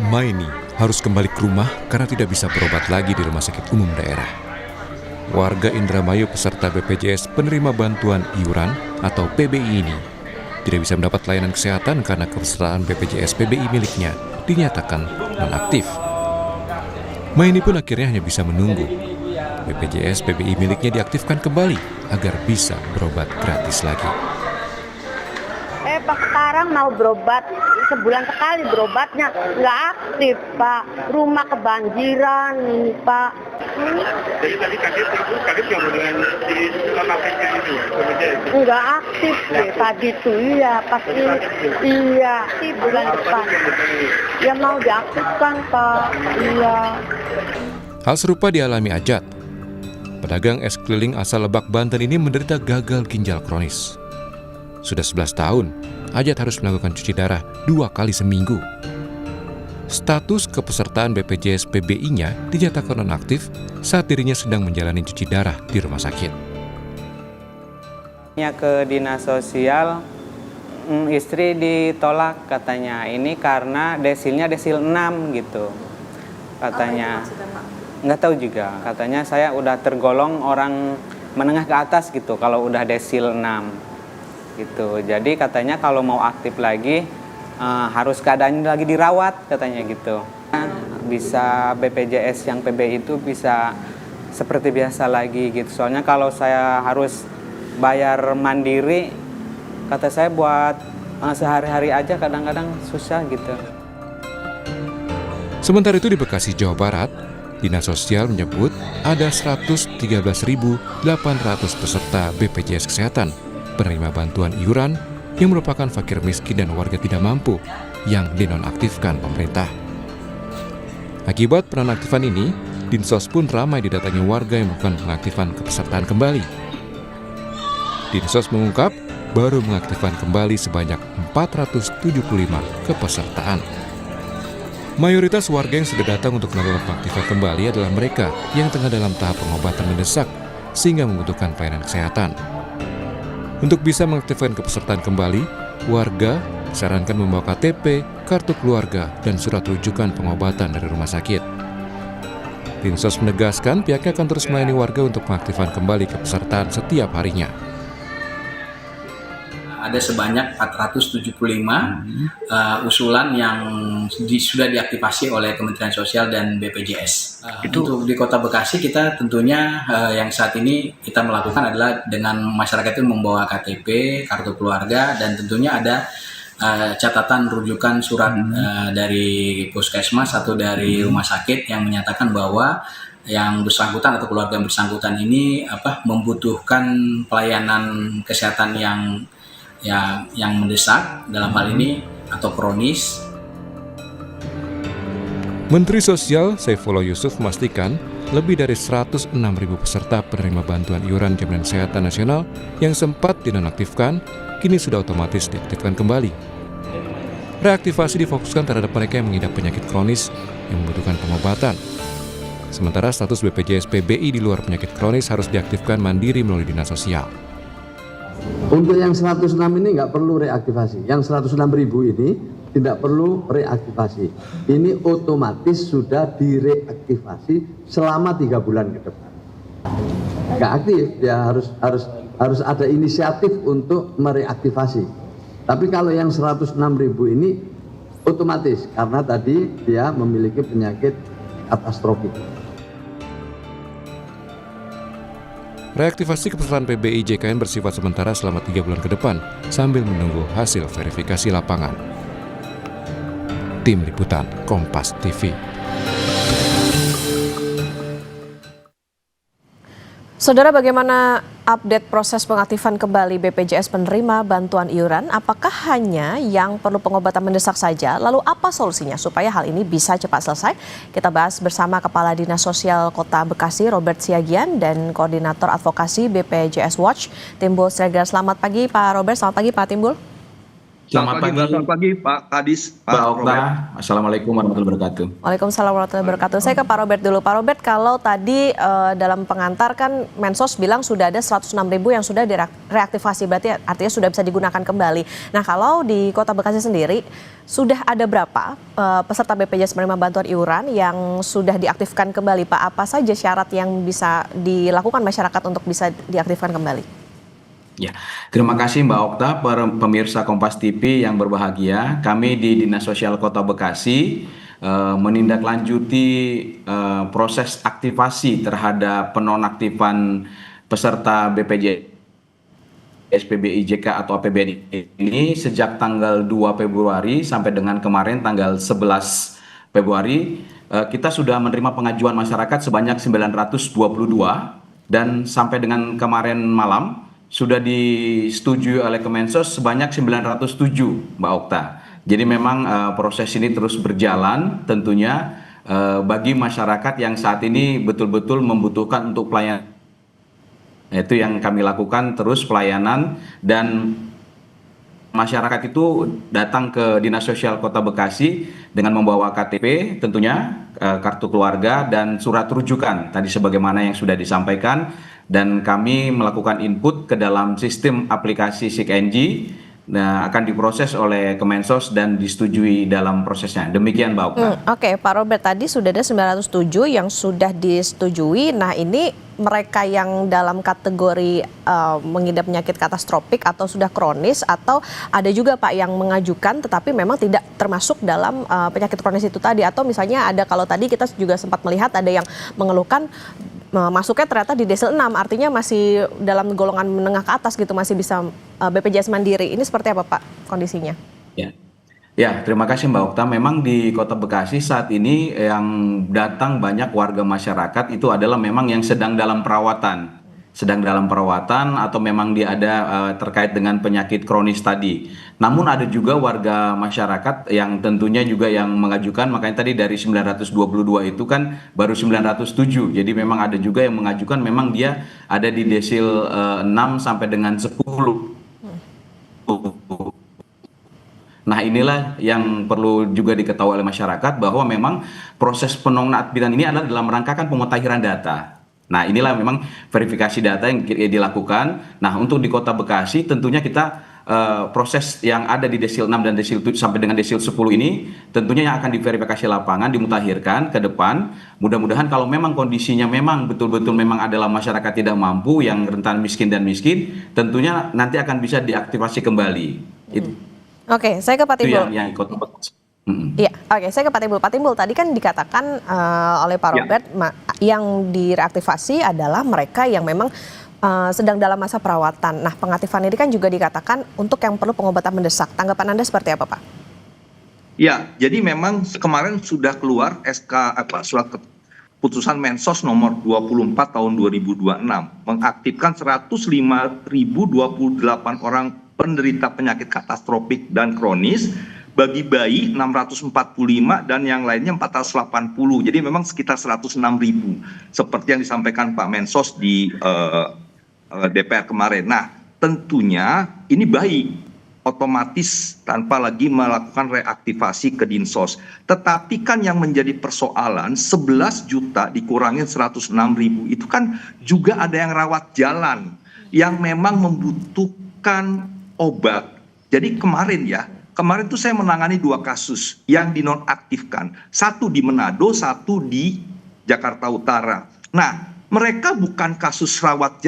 Maini harus kembali ke rumah karena tidak bisa berobat lagi di rumah sakit umum daerah. Warga Indramayu peserta BPJS penerima bantuan iuran atau PBI ini tidak bisa mendapat layanan kesehatan karena kepesertaan BPJS PBI miliknya dinyatakan nonaktif. Maini pun akhirnya hanya bisa menunggu BPJS PBI miliknya diaktifkan kembali agar bisa berobat gratis lagi. Pak sekarang mau berobat, sebulan sekali berobatnya, nggak aktif Pak. Rumah kebanjiran ini Pak. Jadi tadi kaget nggak dengan di nonaktifnya itu ya? Nggak aktif deh tadi tuh, iya pasti iya sih bulan depan. Ya mau diaktifkan Pak, iya. Hal serupa dialami Ajat. Pedagang es keliling asal Lebak, Banten ini menderita gagal ginjal kronis. Sudah 11 tahun, Ajat harus melakukan cuci darah 2 kali seminggu. Status kepesertaan BPJS PBI-nya dinyatakan nonaktif saat dirinya sedang menjalani cuci darah di rumah sakit. Ke dinas sosial, istri ditolak katanya, ini karena desilnya desil 6 gitu. Katanya, nggak tahu juga, katanya saya udah tergolong orang menengah ke atas gitu kalau udah desil 6. Gitu. Jadi katanya kalau mau aktif lagi harus keadaannya lagi dirawat katanya gitu. Bisa BPJS yang PBI itu bisa seperti biasa lagi gitu. Soalnya kalau saya harus bayar mandiri, kata saya buat sehari-hari aja kadang-kadang susah gitu. Sementara itu di Bekasi, Jawa Barat, Dinas Sosial menyebut ada 113.800 peserta BPJS Kesehatan penerima bantuan iuran yang merupakan fakir miskin dan warga tidak mampu yang dinonaktifkan pemerintah. Akibat penonaktifan ini, Dinsos pun ramai didatangi warga yang melakukan pengaktifan kepesertaan kembali. Dinsos mengungkap baru mengaktifkan kembali sebanyak 475 kepesertaan. Mayoritas warga yang sudah datang untuk melakukan pengaktifan kembali adalah mereka yang tengah dalam tahap pengobatan mendesak sehingga membutuhkan pelayanan kesehatan. Untuk bisa mengaktifkan kepesertaan kembali, warga disarankan membawa KTP, kartu keluarga, dan surat rujukan pengobatan dari rumah sakit. Dinsos menegaskan pihaknya akan terus melayani warga untuk pengaktifan kembali kepesertaan setiap harinya. Ada sebanyak 475 usulan yang sudah diaktifasi oleh Kementerian Sosial dan BPJS. Untuk di Kota Bekasi kita tentunya yang saat ini kita melakukan adalah dengan masyarakat itu membawa KTP, kartu keluarga, dan tentunya ada catatan rujukan surat dari puskesmas atau dari rumah sakit yang menyatakan bahwa yang bersangkutan atau keluarga yang bersangkutan ini membutuhkan pelayanan kesehatan yang mendesak dalam hal ini atau kronis. Menteri Sosial Saifullah Yusuf memastikan lebih dari 106.000 peserta penerima bantuan iuran Jaminan Kesehatan Nasional yang sempat dinonaktifkan kini sudah otomatis diaktifkan kembali. Reaktivasi difokuskan terhadap mereka yang mengidap penyakit kronis yang membutuhkan pengobatan. Sementara status BPJS PBI di luar penyakit kronis harus diaktifkan mandiri melalui Dinas Sosial. Untuk yang 106 ini nggak perlu reaktivasi. Yang 106.000 ini tidak perlu reaktivasi. Ini otomatis sudah direaktivasi selama 3 bulan ke depan. Nggak aktif, ya harus ada inisiatif untuk mereaktivasi. Tapi kalau yang 106.000 ini otomatis karena tadi dia memiliki penyakit katastrofik. Reaktivasi kepesertaan PBI JKN bersifat sementara selama 3 bulan ke depan sambil menunggu hasil verifikasi lapangan. Tim Liputan Kompas TV. Saudara, bagaimana update proses pengaktifan kembali BPJS penerima bantuan iuran? Apakah hanya yang perlu pengobatan mendesak saja? Lalu apa solusinya supaya hal ini bisa cepat selesai? Kita bahas bersama Kepala Dinas Sosial Kota Bekasi, Robert Siagian, dan Koordinator Advokasi BPJS Watch, Timbul Sregar. Selamat pagi Pak Robert, selamat pagi Pak Timbul. Selamat pagi Pak Kadis, Mbak Pak Okta. Robert. Assalamualaikum warahmatullahi wabarakatuh. Waalaikumsalam warahmatullahi wabarakatuh. Saya ke Pak Robert dulu. Pak Robert, kalau tadi dalam pengantar kan Mensos bilang sudah ada 106.000 yang sudah direaktivasi, berarti artinya sudah bisa digunakan kembali. Nah, kalau di Kota Bekasi sendiri, sudah ada berapa peserta BPJS menerima bantuan iuran yang sudah diaktifkan kembali, Pak? Apa saja syarat yang bisa dilakukan masyarakat untuk bisa diaktifkan kembali? Ya, terima kasih Mbak Okta, pemirsa Kompas TV yang berbahagia. Kami di Dinas Sosial Kota Bekasi menindaklanjuti proses aktivasi terhadap penonaktifan peserta BPJS PBIJK atau APBN ini sejak tanggal 2 Februari sampai dengan kemarin tanggal 11 Februari. Kita sudah menerima pengajuan masyarakat sebanyak 922 dan sampai dengan kemarin malam sudah disetujui oleh Kemensos sebanyak 907, Mbak Okta. Jadi memang proses ini terus berjalan tentunya bagi masyarakat yang saat ini betul-betul membutuhkan untuk pelayanan. Itu yang kami lakukan terus pelayanan, dan masyarakat itu datang ke Dinas Sosial Kota Bekasi dengan membawa KTP tentunya, kartu keluarga dan surat rujukan tadi sebagaimana yang sudah disampaikan, dan kami melakukan input ke dalam sistem aplikasi SIKNG. Nah, akan diproses oleh Kemensos dan disetujui dalam prosesnya. Demikian Mbak Okta. Oke, Pak Robert, tadi sudah ada 907 yang sudah disetujui. Nah, ini mereka yang dalam kategori mengidap penyakit katastropik atau sudah kronis, atau ada juga Pak yang mengajukan tetapi memang tidak termasuk dalam penyakit kronis itu tadi, atau misalnya ada, kalau tadi kita juga sempat melihat ada yang mengeluhkan masuknya ternyata di desil 6, artinya masih dalam golongan menengah ke atas gitu, masih bisa BPJS Mandiri. Ini seperti apa Pak kondisinya? Ya, terima kasih Mbak Okta. Memang di Kota Bekasi saat ini yang datang banyak warga masyarakat itu adalah memang yang sedang dalam perawatan. Atau memang dia ada terkait dengan penyakit kronis tadi. Namun ada juga warga masyarakat yang tentunya juga yang mengajukan, makanya tadi dari 922 itu kan baru 907. Jadi memang ada juga yang mengajukan, memang dia ada di desil 6 sampai dengan 10. Nah, inilah yang perlu juga diketahui oleh masyarakat, bahwa memang proses penonaktifan ini adalah dalam rangka pemutahiran data. Nah, inilah memang verifikasi data yang dilakukan. Nah, untuk di Kota Bekasi tentunya kita proses yang ada di desil 6 dan desil 7 sampai dengan desil 10 ini tentunya yang akan diverifikasi lapangan, dimutakhirkan ke depan. Mudah-mudahan kalau memang kondisinya memang betul-betul memang adalah masyarakat tidak mampu yang rentan miskin dan miskin, tentunya nanti akan bisa diaktifasi kembali. Oke, saya ke Pak Timbul. Yang Kota Bekasi. Iya, oke, saya ke Pak Timbul. Pak Timbul, tadi kan dikatakan oleh Pak Robert, yang direaktivasi adalah mereka yang memang sedang dalam masa perawatan. Nah, pengaktifan ini kan juga dikatakan untuk yang perlu pengobatan mendesak. Tanggapan Anda seperti apa, Pak? Ya, jadi memang kemarin sudah keluar surat keputusan Mensos nomor 24 tahun 2026 mengaktifkan 105.028 orang penderita penyakit katastropik dan kronis. Bagi bayi 645 dan yang lainnya 480. Jadi memang sekitar 106.000 seperti yang disampaikan Pak Mensos di DPR kemarin. Nah, tentunya ini baik, otomatis tanpa lagi melakukan reaktivasi ke Dinsos. Tetapi kan yang menjadi persoalan 11 juta dikurangin 106.000 itu kan juga ada yang rawat jalan yang memang membutuhkan obat. Jadi kemarin tuh saya menangani 2 kasus yang dinonaktifkan. Satu di Manado, satu di Jakarta Utara. Nah, mereka bukan kasus rawat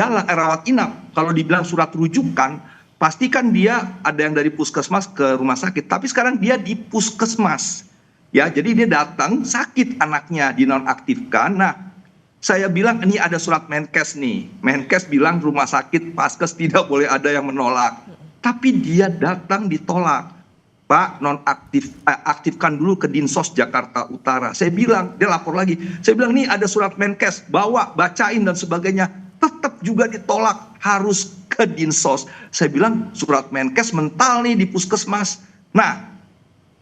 inap. Kalau dibilang surat rujukan, pastikan dia ada yang dari puskesmas ke rumah sakit. Tapi sekarang dia di puskesmas. Ya, jadi dia datang sakit anaknya dinonaktifkan. Nah, saya bilang ini ada surat Menkes nih. Menkes bilang rumah sakit Paskes tidak boleh ada yang menolak. Tapi dia datang ditolak. Pak, aktifkan dulu ke Dinsos Jakarta Utara. Saya bilang, dia lapor lagi. Saya bilang, ini ada surat Menkes, bacain dan sebagainya. Tetap juga ditolak, harus ke Dinsos. Saya bilang, surat Menkes mental nih di puskesmas. Nah,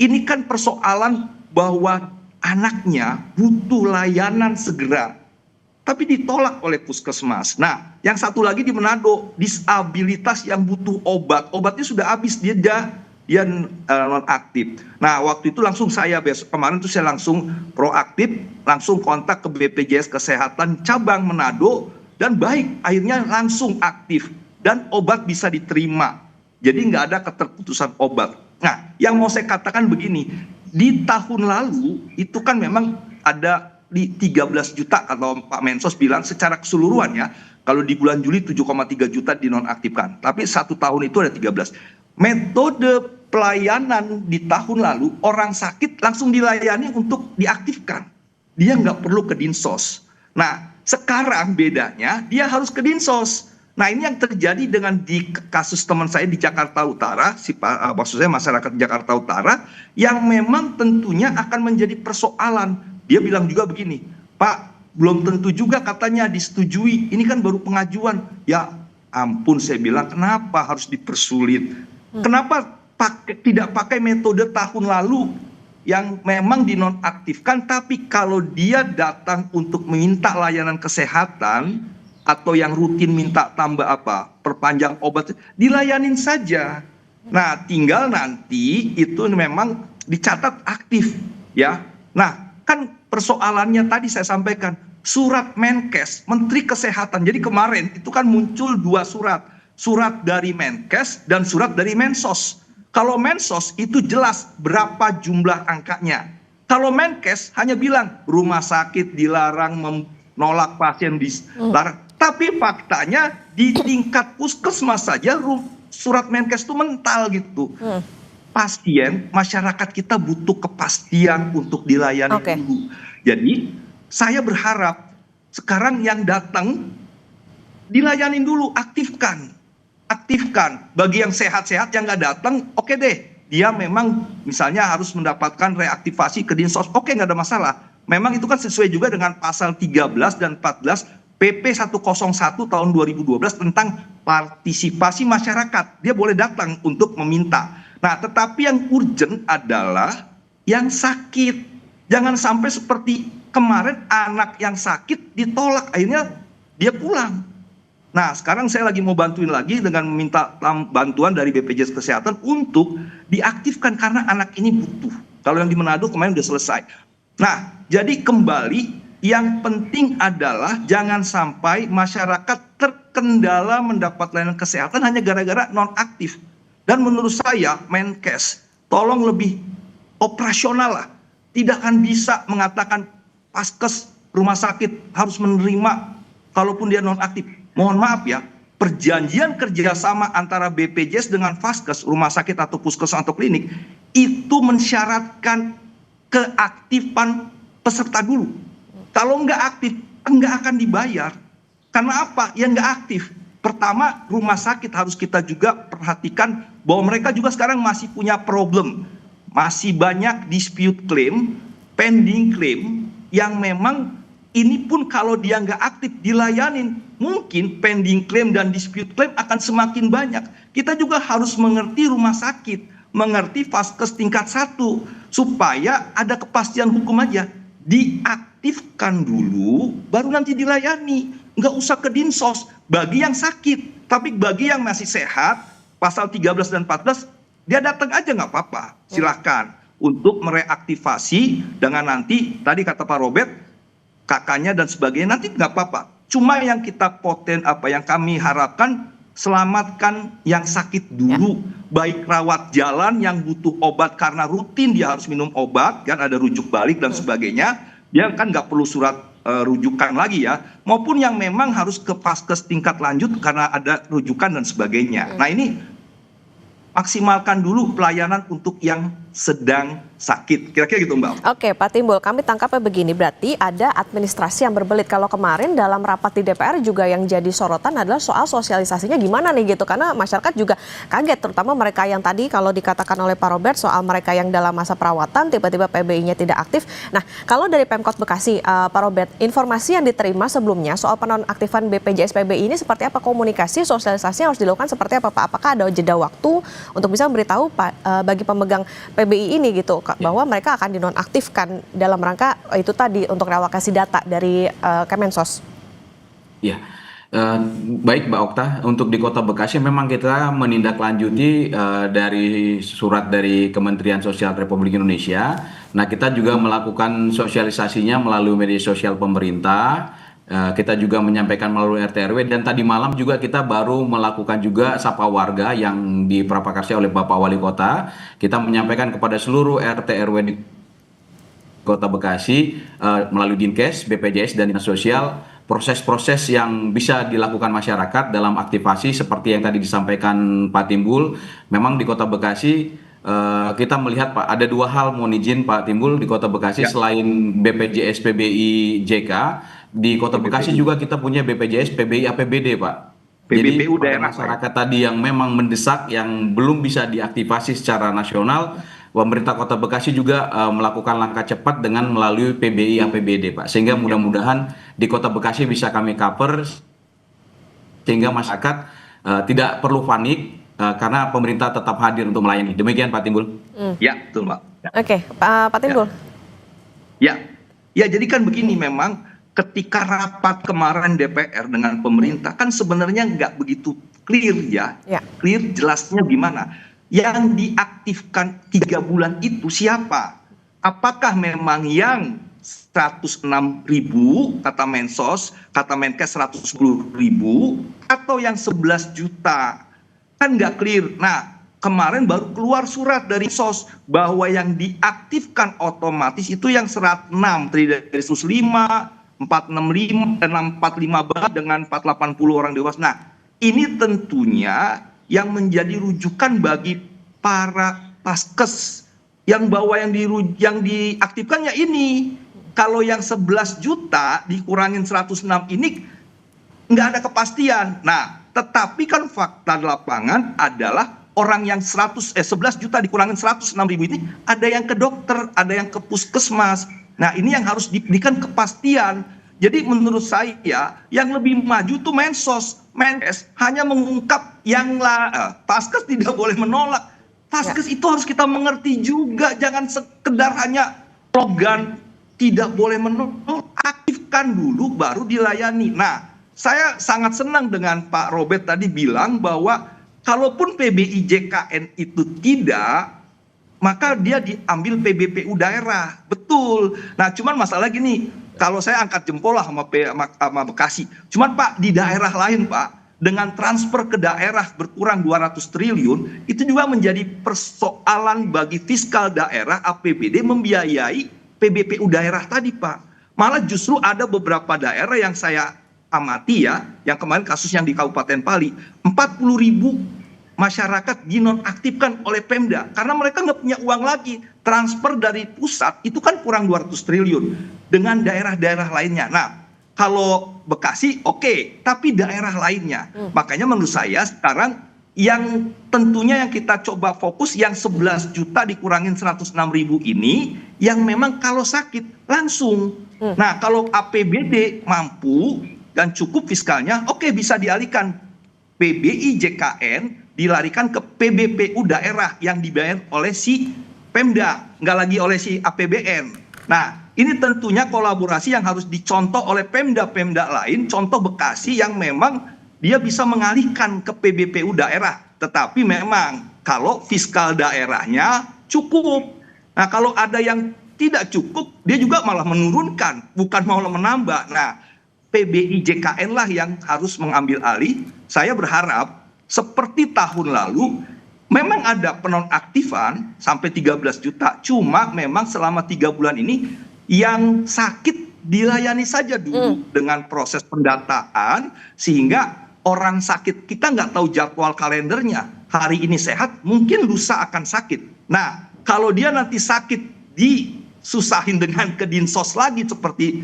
ini kan persoalan bahwa anaknya butuh layanan segera. Tapi ditolak oleh puskesmas. Nah, yang satu lagi di Manado, disabilitas yang butuh obat. Obatnya sudah habis, dia dia nonaktif. Nah, waktu itu langsung kemarin tuh saya langsung proaktif, langsung kontak ke BPJS Kesehatan cabang Manado, dan baik, akhirnya langsung aktif dan obat bisa diterima. Jadi nggak ada keterputusan obat. Nah, yang mau saya katakan begini, di tahun lalu itu kan memang ada di 13 juta kalau Pak Mensos bilang secara keseluruhan ya. Kalau di bulan Juli 7,3 juta dinonaktifkan. Tapi 1 tahun itu ada 13. Metode pelayanan di tahun lalu, orang sakit langsung dilayani untuk diaktifkan. Dia nggak perlu ke Dinsos. Nah, sekarang bedanya dia harus ke Dinsos. Nah, ini yang terjadi dengan di kasus teman saya di Jakarta Utara, maksudnya masyarakat Jakarta Utara, yang memang tentunya akan menjadi persoalan. Dia bilang juga begini, Pak, belum tentu juga katanya disetujui, ini kan baru pengajuan. Ya ampun, saya bilang, kenapa harus dipersulit? Kenapa tidak pakai metode tahun lalu yang memang dinonaktifkan, tapi kalau dia datang untuk meminta layanan kesehatan atau yang rutin minta tambah perpanjang obat, dilayanin saja. Nah, tinggal nanti itu memang dicatat aktif ya. Nah, kan persoalannya tadi saya sampaikan, surat Menkes, Menteri Kesehatan. Jadi kemarin itu kan muncul 2 surat. Surat dari Menkes dan surat dari Mensos. Kalau Mensos itu jelas berapa jumlah angkanya. Kalau Menkes hanya bilang rumah sakit dilarang menolak pasien dilarang. Tapi faktanya di tingkat puskesmas saja surat Menkes itu mental gitu. Pasien, masyarakat kita butuh kepastian untuk dilayani dulu. Jadi saya berharap sekarang yang datang dilayanin dulu, aktifkan. Bagi yang sehat-sehat yang nggak datang, oke deh. Dia memang misalnya harus mendapatkan reaktivasi ke Dinsos, oke, nggak ada masalah. Memang itu kan sesuai juga dengan pasal 13 dan 14 PP 101 tahun 2012 tentang partisipasi masyarakat. Dia boleh datang untuk meminta. Nah, tetapi yang urgent adalah yang sakit. Jangan sampai seperti kemarin anak yang sakit ditolak, akhirnya dia pulang. Nah, sekarang saya lagi mau bantuin lagi dengan meminta bantuan dari BPJS Kesehatan untuk diaktifkan karena anak ini butuh. Kalau yang di Manado kemarin udah selesai. Nah, jadi kembali yang penting adalah jangan sampai masyarakat terkendala mendapat layanan kesehatan hanya gara-gara nonaktif. Dan menurut saya Menkes tolong lebih operasional lah. Tidak akan bisa mengatakan paskes rumah sakit harus menerima kalaupun dia nonaktif. Mohon maaf ya, perjanjian kerjasama antara BPJS dengan Vaskes, rumah sakit atau puskesmas atau klinik, itu mensyaratkan keaktifan peserta dulu. Kalau nggak aktif, nggak akan dibayar. Karena apa? Ya nggak aktif. Pertama, rumah sakit harus kita juga perhatikan bahwa mereka juga sekarang masih punya problem. Masih banyak dispute claim, pending claim, yang memang ini pun kalau dia nggak aktif dilayanin, mungkin pending claim dan dispute claim akan semakin banyak. Kita juga harus mengerti rumah sakit, mengerti Vaskes tingkat 1, supaya ada kepastian hukum aja. Diaktifkan dulu, baru nanti dilayani. Nggak usah ke Dinsos bagi yang sakit. Tapi bagi yang masih sehat, pasal 13 dan 14, dia datang aja nggak apa-apa. Silahkan untuk mereaktivasi dengan nanti, tadi kata Pak Robert, kakaknya dan sebagainya, nanti nggak apa-apa. Cuma yang kita yang kami harapkan, selamatkan yang sakit dulu. Baik rawat jalan yang butuh obat karena rutin dia harus minum obat, kan ada rujuk balik dan sebagainya. Dia kan nggak perlu surat rujukan lagi ya. Maupun yang memang harus ke Vaskes tingkat lanjut karena ada rujukan dan sebagainya. Nah, ini maksimalkan dulu pelayanan untuk yang sedang sakit. Kira-kira gitu, Mbak. Oke, Pak Timbul, kami tangkapnya begini, berarti ada administrasi yang berbelit. Kalau kemarin dalam rapat di DPR juga yang jadi sorotan adalah soal sosialisasinya gimana nih gitu. Karena masyarakat juga kaget, terutama mereka yang tadi kalau dikatakan oleh Pak Robert soal mereka yang dalam masa perawatan tiba-tiba PBI-nya tidak aktif. Nah, kalau dari Pemkot Bekasi, Pak Robert, informasi yang diterima sebelumnya soal penonaktifan BPJS PBI ini seperti apa, komunikasi, sosialisasi harus dilakukan seperti apa, Pak? Apakah ada jeda waktu untuk bisa memberitahu bagi pemegang PBI ini gitu bahwa mereka akan dinonaktifkan dalam rangka itu tadi untuk relokasi data dari Kemensos? Ya, Baik Mbak Okta, untuk di Kota Bekasi memang kita menindaklanjuti dari surat dari Kementerian Sosial Republik Indonesia. Nah, kita juga melakukan sosialisasinya melalui media sosial pemerintah. Kita juga menyampaikan melalui RT RW, dan tadi malam juga kita baru melakukan juga sapa warga yang diprakarsai oleh Bapak Wali Kota. Kita menyampaikan kepada seluruh RT RW di Kota Bekasi melalui Dinkes, BPJS dan Dinas Sosial, proses-proses yang bisa dilakukan masyarakat dalam aktivasi seperti yang tadi disampaikan Pak Timbul. Memang di Kota Bekasi kita melihat Pak, ada dua hal, mohon izin Pak Timbul, di Kota Bekasi selain BPJS PBI JK, di Kota Bekasi juga kita punya BPJS PBI APBD Pak. Jadi pada masyarakat tadi yang memang mendesak, yang belum bisa diaktifasi secara nasional, pemerintah Kota Bekasi juga melakukan langkah cepat dengan melalui PBI APBD Pak. Sehingga mudah-mudahan di Kota Bekasi bisa kami cover sehingga masyarakat tidak perlu panik karena pemerintah tetap hadir untuk melayani. Demikian Pak Timbul. Ya, betul Pak. Oke, Pak Timbul. Ya, jadi kan begini, memang ketika rapat kemarin DPR dengan pemerintah kan sebenarnya nggak begitu clear ya. Clear jelasnya gimana. Yang diaktifkan 3 bulan itu siapa? Apakah memang yang 106.000 kata Mensos, kata Menkes 110.000, atau yang 11 juta? Kan nggak clear. Nah, kemarin baru keluar surat dari SOS bahwa yang diaktifkan otomatis itu yang 106, terdiri dari 105, 465 dan 415 dengan 480 orang dewasa. Nah, ini tentunya yang menjadi rujukan bagi para paskes yang bahwa yang diaktifkan ya ini. Kalau yang 11 juta dikurangin 106 ini nggak ada kepastian. Nah, tetapi kan fakta di lapangan adalah orang yang 11 juta dikurangin 106.000 ini ada yang ke dokter, ada yang ke puskesmas. Nah, ini yang harus diberikan kepastian. Jadi menurut saya yang lebih maju tuh Menkes hanya mengungkap yang paskes tidak boleh menolak. Paskes itu harus kita mengerti juga, jangan sekedar hanya slogan tidak boleh menolak. Aktifkan dulu baru dilayani. Nah, saya sangat senang dengan Pak Robert tadi bilang bahwa kalaupun PBI JKN itu tidak, maka dia diambil PBPU daerah. Betul. Nah, cuman masalah gini, kalau saya angkat jempol lah sama Bekasi. Cuman Pak, di daerah lain Pak, dengan transfer ke daerah berkurang 200 triliun, itu juga menjadi persoalan bagi fiskal daerah APBD membiayai PBPU daerah tadi Pak. Malah justru ada beberapa daerah yang saya amati ya, yang kemarin kasus yang di Kabupaten Pali, 40.000 masyarakat dinonaktifkan oleh Pemda karena mereka nggak punya uang lagi. Transfer dari pusat itu kan kurang 200 triliun dengan daerah-daerah lainnya. Nah, kalau Bekasi oke, tapi daerah lainnya. Makanya menurut saya sekarang yang tentunya yang kita coba fokus yang 11 juta dikurangin 106.000 ini yang memang kalau sakit langsung. Nah, kalau APBD mampu dan cukup fiskalnya, oke bisa dialihkan. PBI JKN dilarikan ke PBPU daerah yang dibayar oleh si Pemda, nggak lagi oleh si APBN. Nah, ini tentunya kolaborasi yang harus dicontoh oleh Pemda-Pemda lain, contoh Bekasi yang memang dia bisa mengalihkan ke PBPU daerah. Tetapi memang kalau fiskal daerahnya cukup. Nah, kalau ada yang tidak cukup, dia juga malah menurunkan, bukan malah menambah. Nah, PBI JKN lah yang harus mengambil alih. Saya berharap seperti tahun lalu memang ada penonaktifan sampai 13 juta. Cuma memang selama 3 bulan ini yang sakit dilayani saja dulu dengan proses pendataan. Sehingga orang sakit kita nggak tahu jadwal kalendernya. Hari ini sehat, mungkin lusa akan sakit. Nah, kalau dia nanti sakit disusahin dengan ke Dinsos lagi seperti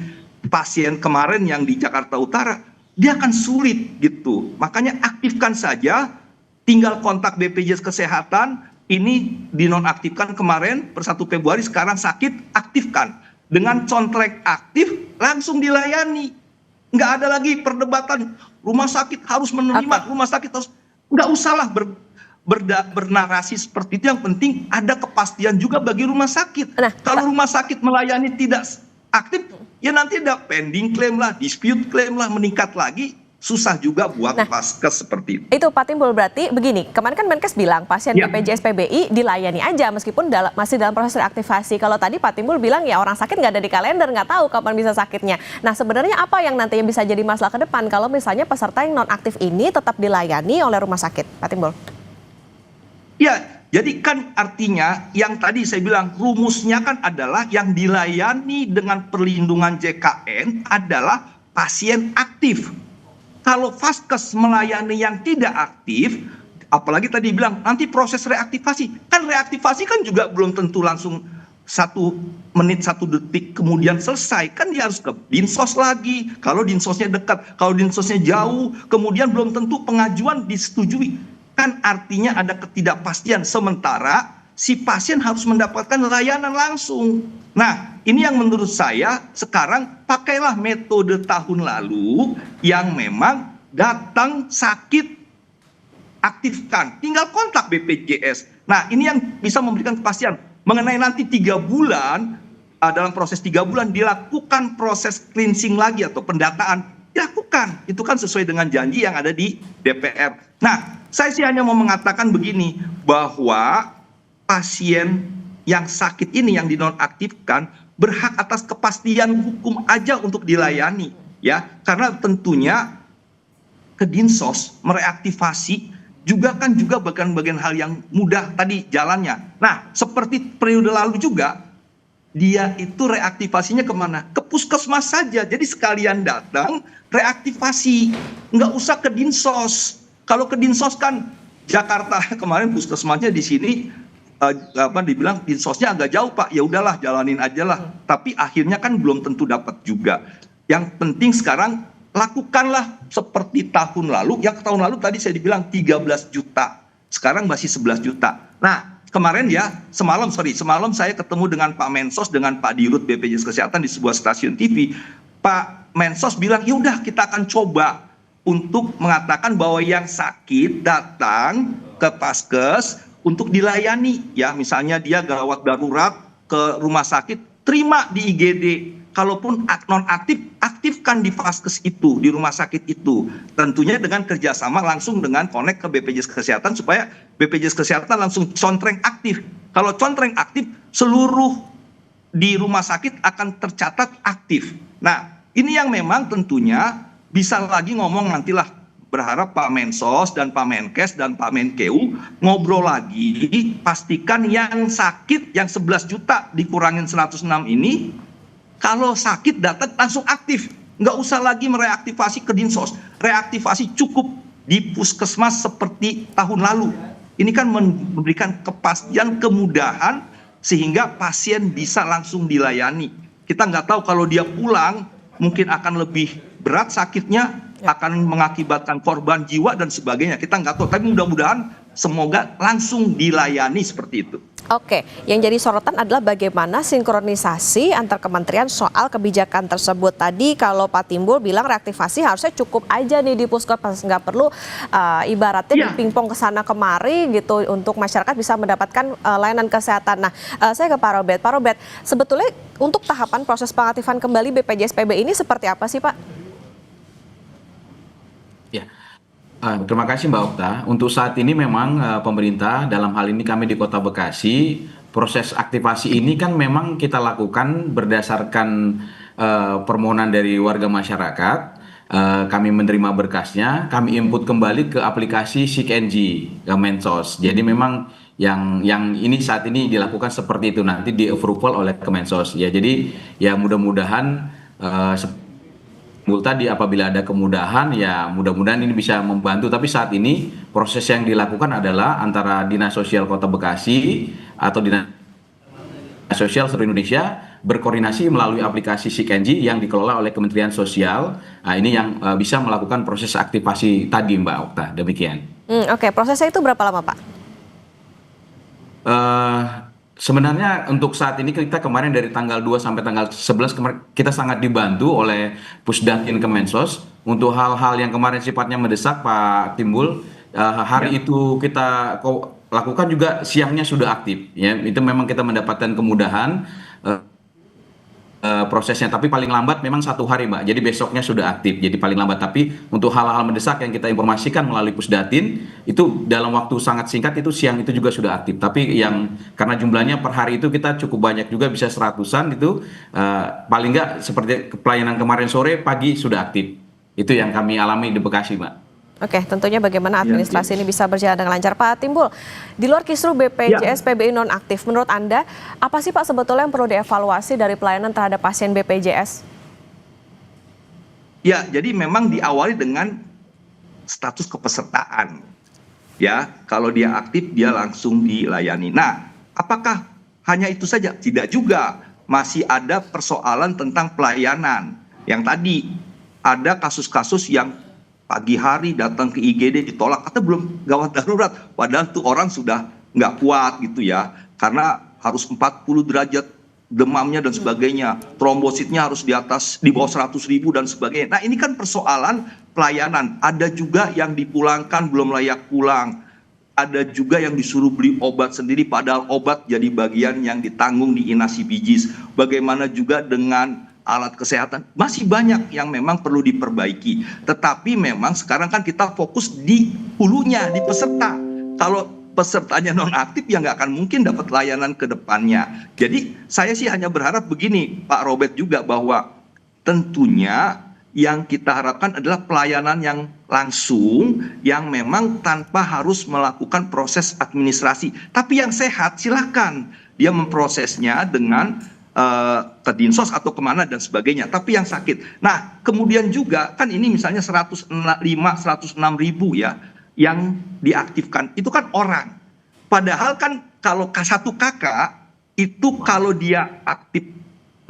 pasien kemarin yang di Jakarta Utara, dia akan sulit gitu. Makanya aktifkan saja, tinggal kontak BPJS Kesehatan, ini dinonaktifkan kemarin per 1 Februari, sekarang sakit, aktifkan. Dengan contrek aktif, langsung dilayani. Nggak ada lagi perdebatan, rumah sakit harus menerima, rumah sakit harus, nggak usahlah bernarasi seperti itu. Yang penting ada kepastian juga bagi rumah sakit. Kalau rumah sakit melayani tidak aktif, ya nanti ada pending claim lah, dispute claim lah, meningkat lagi. susah juga buat Vaskes seperti itu. Itu Pak Timbul, berarti begini, kemarin kan Menkes bilang pasien BPJS PBI dilayani aja meskipun masih dalam proses reaktivasi. Kalau tadi Pak Timbul bilang ya orang sakit nggak ada di kalender, nggak tahu kapan bisa sakitnya. Nah sebenarnya apa yang nantinya bisa jadi masalah ke depan kalau misalnya peserta yang non aktif ini tetap dilayani oleh rumah sakit, Pak Timbul? Ya, jadi kan artinya yang tadi saya bilang rumusnya kan adalah yang dilayani dengan perlindungan JKN adalah pasien aktif. Kalau Vaskes melayani yang tidak aktif, apalagi tadi bilang nanti proses reaktivasi. Kan reaktivasi kan juga belum tentu langsung 1 menit 1 detik kemudian selesai. Kan dia harus ke Dinsos lagi. Kalau Dinsosnya dekat, kalau Dinsosnya jauh, kemudian belum tentu pengajuan disetujui. Kan artinya ada ketidakpastian, sementara si pasien harus mendapatkan layanan langsung. Nah, ini yang menurut saya sekarang pakailah metode tahun lalu yang memang datang sakit aktifkan, tinggal kontak BPJS. Nah, ini yang bisa memberikan kepastian mengenai nanti 3 bulan, dalam proses 3 bulan dilakukan proses cleansing lagi atau pendataan, dilakukan. Itu kan sesuai dengan janji yang ada di DPR. Nah, saya sih hanya mau mengatakan begini, bahwa pasien yang sakit ini yang dinonaktifkan berhak atas kepastian hukum aja untuk dilayani, ya. Karena tentunya ke Dinsos mereaktivasi juga bagian-bagian hal yang mudah tadi jalannya. Nah, seperti periode lalu juga, dia itu reaktivasinya kemana? Ke puskesmas saja. Jadi sekalian datang reaktivasi, nggak usah ke Dinsos. Kalau ke Dinsos kan Jakarta kemarin puskesmasnya di sini dibilang Dinsosnya agak jauh Pak. Ya udahlah jalanin aja lah. Tapi akhirnya kan belum tentu dapat juga. Yang penting sekarang lakukanlah seperti tahun lalu. Yang tahun lalu tadi saya dibilang 13 juta. Sekarang masih 11 juta. Nah, kemarin ya, semalam saya ketemu dengan Pak Mensos, dengan Pak Dirut BPJS Kesehatan di sebuah stasiun TV. Pak Mensos bilang, ya udah kita akan coba untuk mengatakan bahwa yang sakit datang ke Vaskes untuk dilayani. Ya, misalnya dia gawat darurat ke rumah sakit, terima di IGD. Kalaupun non-aktif, aktifkan di Vaskes itu, di rumah sakit itu. Tentunya dengan kerjasama langsung dengan connect ke BPJS Kesehatan supaya BPJS Kesehatan langsung contreng aktif. Kalau contreng aktif, seluruh di rumah sakit akan tercatat aktif. Nah, ini yang memang tentunya bisa lagi ngomong nantilah, berharap Pak Mensos dan Pak Menkes dan Pak Menkeu ngobrol lagi, pastikan yang sakit yang 11 juta dikurangin 106 ini, kalau sakit datang langsung aktif, nggak usah lagi mereaktivasi ke Dinsos, reaktivasi cukup di puskesmas seperti tahun lalu. Ini kan memberikan kepastian, kemudahan sehingga pasien bisa langsung dilayani. Kita nggak tahu kalau dia pulang mungkin akan lebih berat sakitnya, akan mengakibatkan korban jiwa dan sebagainya. Kita nggak tahu, tapi mudah-mudahan semoga langsung dilayani seperti itu. Oke, yang jadi sorotan adalah bagaimana sinkronisasi antar kementerian soal kebijakan tersebut. Tadi kalau Pak Timbul bilang reaktivasi harusnya cukup aja nih di puskesmas, nggak perlu ibaratnya dipingpong ke sana kemari gitu untuk masyarakat bisa mendapatkan layanan kesehatan. Nah, saya ke Pak Robert. Pak Robert, sebetulnya untuk tahapan proses pengaktifan kembali BPJS PBI ini seperti apa sih Pak? Terima kasih Mbak Okta. Untuk saat ini memang pemerintah, dalam hal ini kami di Kota Bekasi, proses aktivasi ini kan memang kita lakukan berdasarkan permohonan dari warga masyarakat. Kami menerima berkasnya, kami input kembali ke aplikasi SIKNG Kemensos. Jadi memang yang ini saat ini dilakukan seperti itu, nanti di approval oleh Kemensos. Ya, jadi ya mudah-mudahan tadi apabila ada kemudahan ya mudah-mudahan ini bisa membantu, tapi saat ini proses yang dilakukan adalah antara Dinas Sosial Kota Bekasi atau Dinas Sosial seluruh Indonesia berkoordinasi melalui aplikasi SIKNG yang dikelola oleh Kementerian Sosial. Nah, ini yang bisa melakukan proses aktivasi tadi Mbak Okta, demikian. Oke, prosesnya itu berapa lama Pak? Sebenarnya untuk saat ini kita kemarin dari tanggal 2 sampai tanggal 11 kita sangat dibantu oleh Pusdatin Kemensos untuk hal-hal yang kemarin sifatnya mendesak Pak Timbul. Hari itu kita lakukan juga siangnya sudah aktif. Ya, itu memang kita mendapatkan kemudahan prosesnya, tapi paling lambat memang 1 hari Mbak, jadi besoknya sudah aktif, jadi paling lambat. Tapi untuk hal-hal mendesak yang kita informasikan melalui Pusdatin, itu dalam waktu sangat singkat, itu siang itu juga sudah aktif. Tapi yang karena jumlahnya per hari itu kita cukup banyak juga, bisa 100-an itu, paling nggak seperti pelayanan kemarin sore, pagi sudah aktif. Itu yang kami alami di Bekasi Mbak. Oke, tentunya bagaimana administrasi ini bisa berjalan dengan lancar. Pak Timbul, di luar kisru BPJS PBI nonaktif, menurut Anda apa sih Pak sebetulnya yang perlu dievaluasi dari pelayanan terhadap pasien BPJS? Ya, jadi memang diawali dengan status kepesertaan. Ya, kalau dia aktif dia langsung dilayani. Nah, apakah hanya itu saja? Tidak juga. Masih ada persoalan tentang pelayanan. Yang tadi ada kasus-kasus yang pagi hari datang ke IGD ditolak atau belum gawat darurat, padahal tuh orang sudah nggak kuat gitu ya, karena harus 40 derajat demamnya dan sebagainya, trombositnya harus di bawah 100.000 dan sebagainya. Nah ini kan persoalan pelayanan. Ada juga yang dipulangkan belum layak pulang, ada juga yang disuruh beli obat sendiri padahal obat jadi bagian yang ditanggung di Inasi Bijis. Bagaimana juga dengan alat kesehatan, masih banyak yang memang perlu diperbaiki. Tetapi memang sekarang kan kita fokus di hulunya, di peserta. Kalau pesertanya nonaktif ya nggak akan mungkin dapat layanan ke depannya. Jadi saya sih hanya berharap begini Pak Robert juga, bahwa tentunya yang kita harapkan adalah pelayanan yang langsung, yang memang tanpa harus melakukan proses administrasi. Tapi yang sehat silakan dia memprosesnya dengan ke Dinsos atau kemana dan sebagainya, tapi yang sakit. Nah kemudian juga kan ini misalnya 106.000 ya yang diaktifkan, itu kan orang, padahal kan kalau satu kakak itu kalau dia aktif,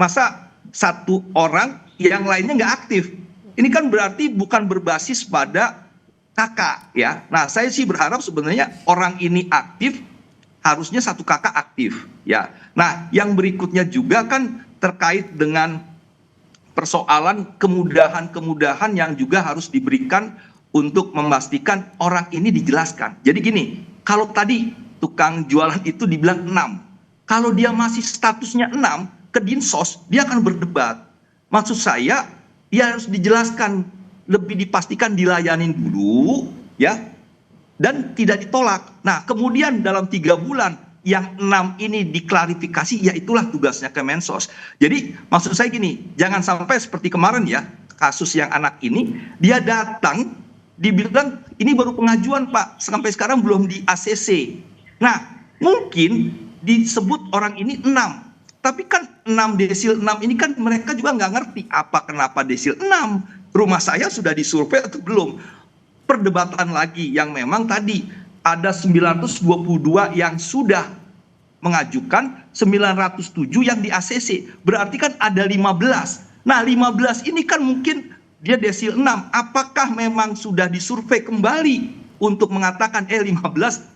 masa satu orang yang lainnya nggak aktif, ini kan berarti bukan berbasis pada kakak ya. Nah saya sih berharap sebenarnya orang ini aktif, harusnya satu kakak aktif ya. Nah yang berikutnya juga kan terkait dengan persoalan kemudahan-kemudahan yang juga harus diberikan untuk memastikan orang ini dijelaskan. Jadi gini, kalau tadi tukang jualan itu dibilang 6, kalau dia masih statusnya 6 ke Dinsos, dia akan berdebat. Maksud saya dia harus dijelaskan, lebih dipastikan dilayanin dulu ya, dan tidak ditolak. Nah kemudian dalam 3 bulan yang 6 ini diklarifikasi, ya itulah tugasnya Kemensos. Jadi maksud saya gini, jangan sampai seperti kemarin ya, kasus yang anak ini, dia datang dibilang ini baru pengajuan Pak, sampai sekarang belum di ACC. Nah mungkin disebut orang ini 6, tapi kan 6 desil 6 ini kan mereka juga nggak ngerti apa kenapa desil 6, rumah saya sudah disurvei atau belum. Perdebatan lagi yang memang tadi ada 922 yang sudah mengajukan, 907 yang di ACC, berarti kan ada 15. Nah 15 ini kan mungkin dia desil 6, apakah memang sudah disurvei kembali untuk mengatakan 15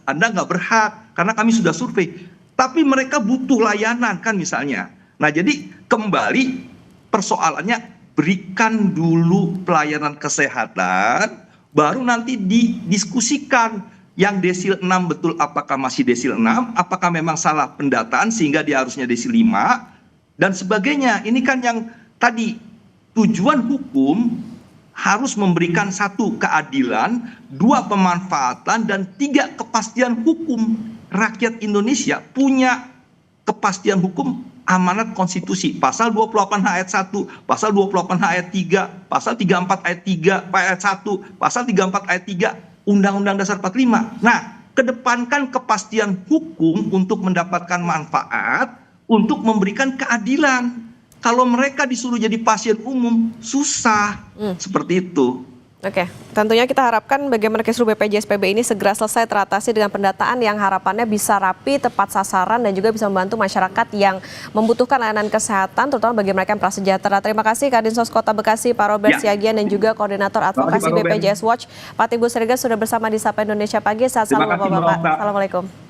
Anda nggak berhak karena kami sudah survei, tapi mereka butuh layanan kan misalnya. Nah jadi kembali persoalannya, berikan dulu pelayanan kesehatan, baru nanti didiskusikan yang desil 6 betul apakah masih desil 6, apakah memang salah pendataan sehingga dia harusnya desil 5 dan sebagainya. Ini kan yang tadi tujuan hukum harus memberikan 1 keadilan, 2 pemanfaatan, dan 3 kepastian hukum. Rakyat Indonesia punya kepastian hukum, amanat konstitusi, pasal 28H ayat 1, pasal 28H ayat 3, pasal 34 ayat 3, ayat 1, pasal 34 ayat 3, Undang-Undang Dasar 45. Nah, kedepankan kepastian hukum untuk mendapatkan manfaat, untuk memberikan keadilan. Kalau mereka disuruh jadi pasien umum, susah. Seperti itu. Oke, tentunya kita harapkan bagaimana kisru BPJS PBI ini segera selesai teratasi dengan pendataan yang harapannya bisa rapi, tepat sasaran, dan juga bisa membantu masyarakat yang membutuhkan layanan kesehatan, terutama bagi mereka yang prasejahtera. Terima kasih Kadinsos Kota Bekasi, Pak Robert Siagian, dan juga Koordinator Advokasi BPJS Watch, Pak Timbul Siregar, sudah bersama di Sapa Indonesia Pagi. Saat selalu Bapak-Bapak. Assalamualaikum.